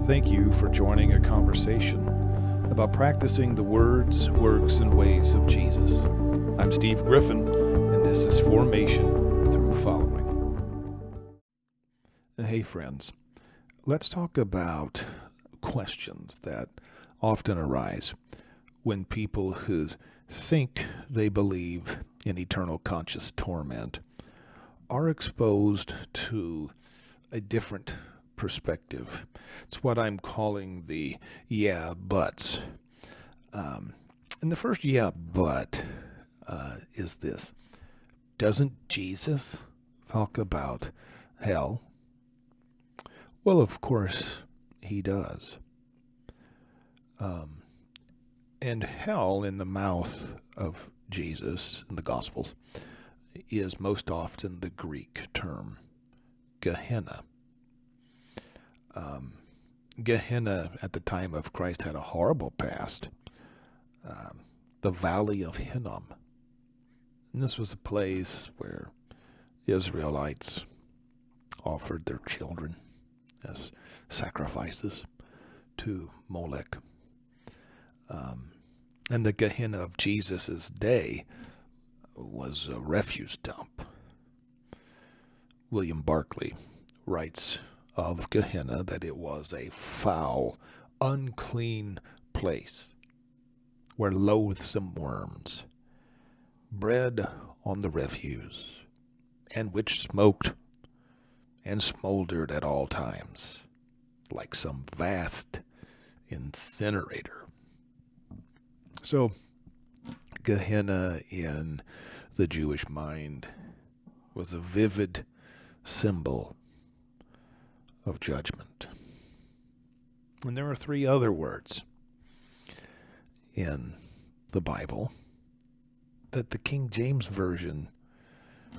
Thank you for joining a conversation about practicing the words, works, and ways of Jesus. I'm Steve Griffin, and this is Formation Through Following. Hey friends, let's talk about questions that often arise when people who think they believe in eternal conscious torment are exposed to a different perspective. It's what I'm calling the yeah buts. And the first yeah but is this. Doesn't Jesus talk about hell? Well, of course he does. And hell in the mouth of Jesus in the Gospels is most often the Greek term Gehenna. Gehenna at the time of Christ had a horrible past. The Valley of Hinnom. And this was a place where Israelites offered their children as sacrifices to Molech. And the Gehenna of Jesus' day was a refuse dump. William Barclay writes of Gehenna that it was a foul, unclean place where loathsome worms bred on the refuse, and which smoked and smoldered at all times like some vast incinerator. So, Gehenna in the Jewish mind was a vivid symbol of judgment. And there are three other words in the Bible that the King James Version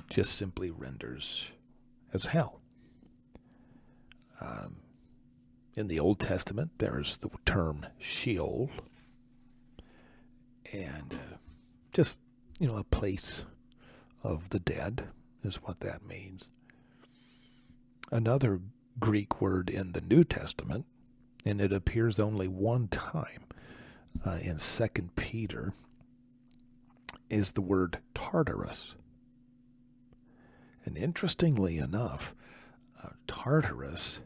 just simply renders as hell. In the Old Testament, there's the term Sheol, and just, a place of the dead is what that means. Another Greek word in the New Testament, and it appears only one time in 2 Peter, is the word Tartarus. And interestingly enough, Tartarus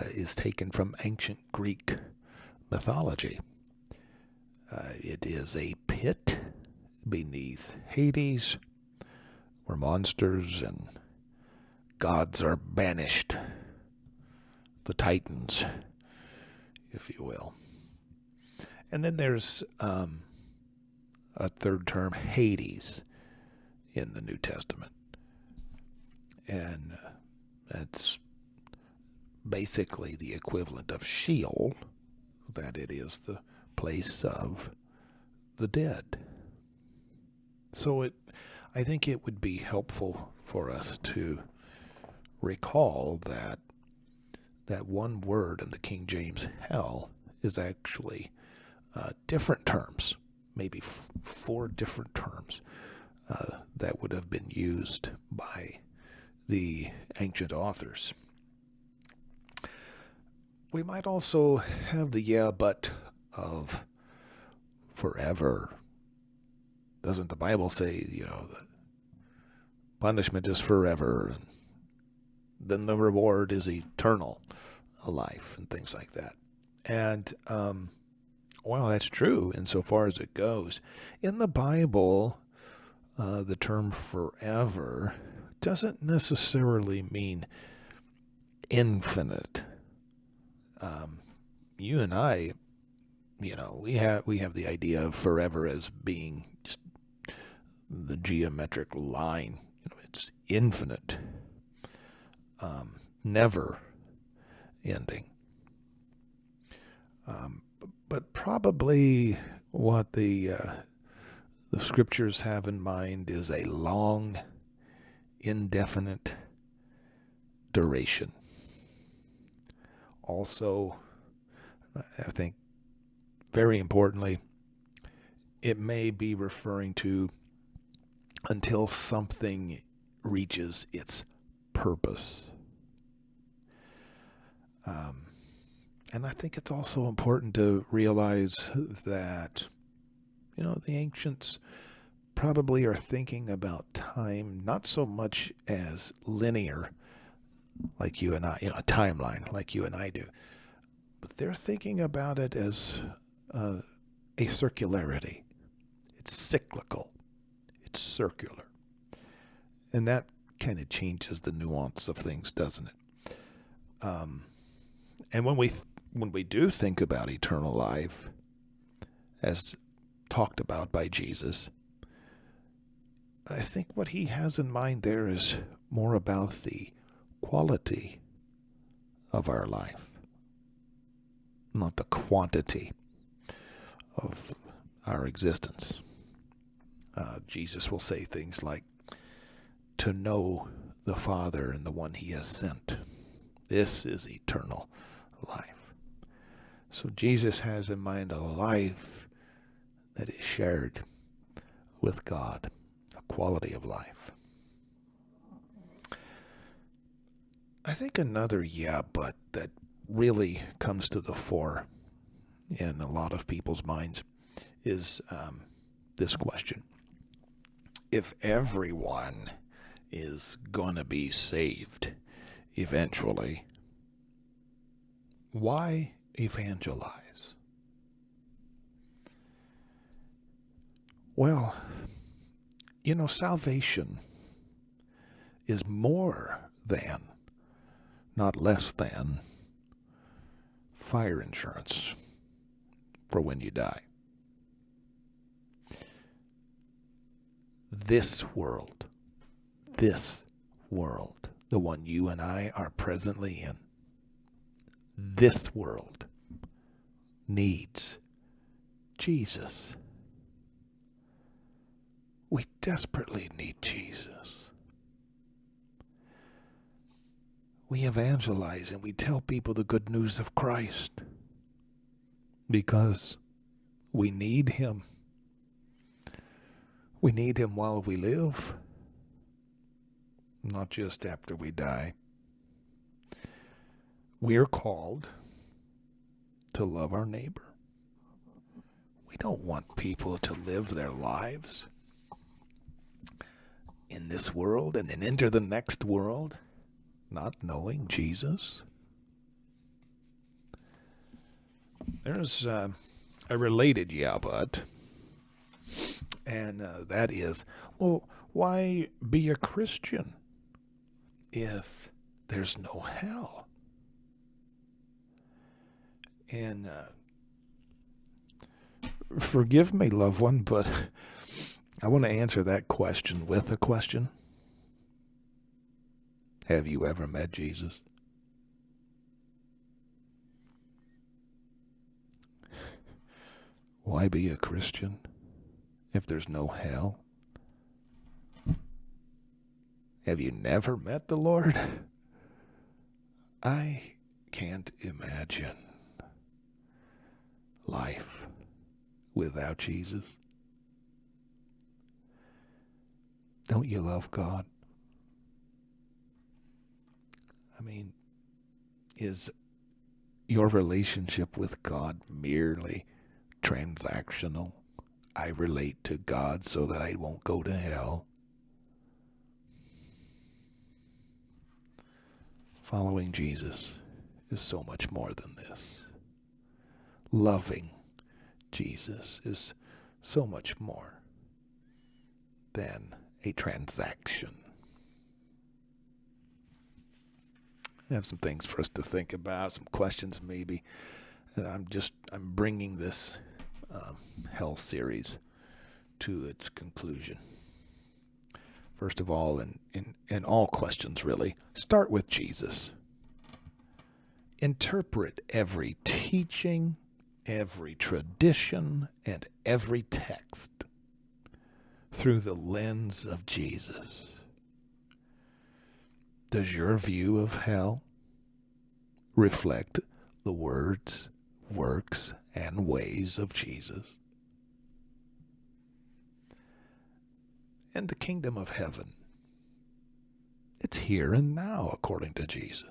is taken from ancient Greek mythology. It is a pit beneath Hades where monsters and gods are banished. The Titans, if you will. And then there's a third term, Hades, in the New Testament. And that's basically the equivalent of Sheol, that it is the place of the dead. So I think it would be helpful for us to recall that one word in the King James hell is actually different terms, maybe four different terms that would have been used by the ancient authors. We might also have the yeah but of forever. Doesn't the Bible say, that punishment is forever, and then the reward is eternal life, and things like that? And, well, that's true insofar as it goes. In the Bible, the term forever doesn't necessarily mean infinite. You and I, we have the idea of forever as being just the geometric line. It's infinite, never ending. But probably what the scriptures have in mind is a long, indefinite duration. Also, I think very importantly, it may be referring to until something reaches its purpose. And I think it's also important to realize that, the ancients probably are thinking about time not so much as linear, like you and I, a timeline like you and I do, but they're thinking about it as a circularity. It's cyclical, it's circular. And that kind of changes the nuance of things, doesn't it? And when we do think about eternal life, as talked about by Jesus, I think what he has in mind there is more about the quality of our life, not the quantity of our existence. Jesus will say things like, to know the Father and the one he has sent. This is eternal life. So Jesus has in mind a life that is shared with God, a quality of life. I think another but that really comes to the fore in a lot of people's minds is this question. If everyone is going to be saved eventually, why evangelize? Well, salvation is more than, not less than, fire insurance for when you die. This world, the one you and I are presently in, this world needs Jesus. We desperately need Jesus. We evangelize and we tell people the good news of Christ because we need him. We need him while we live, not just after we die. We're called to love our neighbor. We don't want people to live their lives in this world and then enter the next world not knowing Jesus. There's a related but, and that is, well, why be a Christian if there's no hell? And forgive me, loved one, but I want to answer that question with a question. Have you ever met Jesus? Why be a Christian if there's no hell? Have you never met the Lord? I can't imagine life without Jesus. Don't you love God? I mean, is your relationship with God merely transactional? I relate to God so that I won't go to hell. Following Jesus is so much more than this. Loving Jesus is so much more than a transaction. I have some things for us to think about, some questions maybe. I'm bringing this hell series to its conclusion. First of all, in all questions really, start with Jesus. Interpret every teaching, every tradition, and every text through the lens of Jesus. Does your view of hell reflect the words, works, and ways of Jesus? And the kingdom of heaven, it's here and now according to Jesus.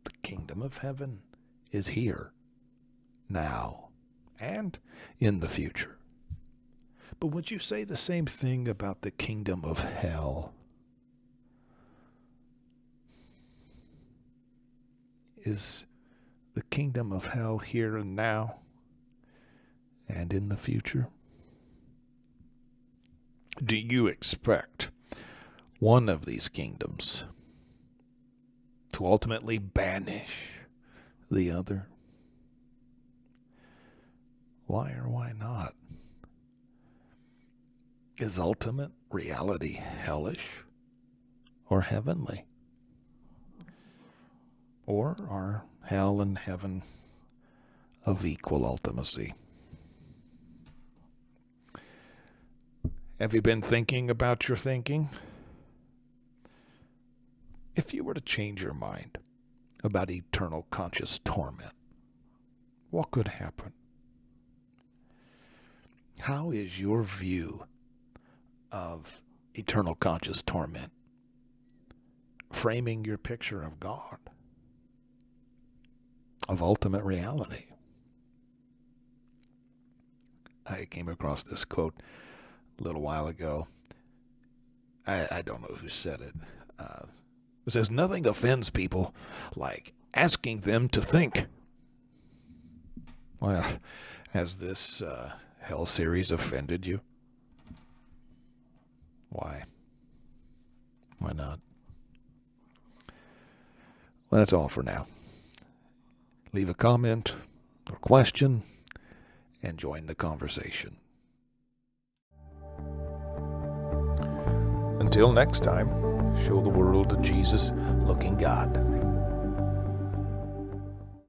The kingdom of heaven is here, now, and in the future. But would you say the same thing about the kingdom of hell? Is the kingdom of hell here and now and in the future? Do you expect one of these kingdoms to ultimately banish the other? Why or why not? Is ultimate reality hellish or heavenly? Or are hell and heaven of equal ultimacy? Have you been thinking about your thinking? If you were to change your mind about eternal conscious torment, what could happen? How is your view of eternal conscious torment framing your picture of God, of ultimate reality? I came across this quote a little while ago. I don't know who said it. It says, "Nothing offends people like asking them to think." Well, has this Hell series offended you? Why? Why not? Well, that's all for now. Leave a comment or question and join the conversation. Until next time, show the world a Jesus-looking God.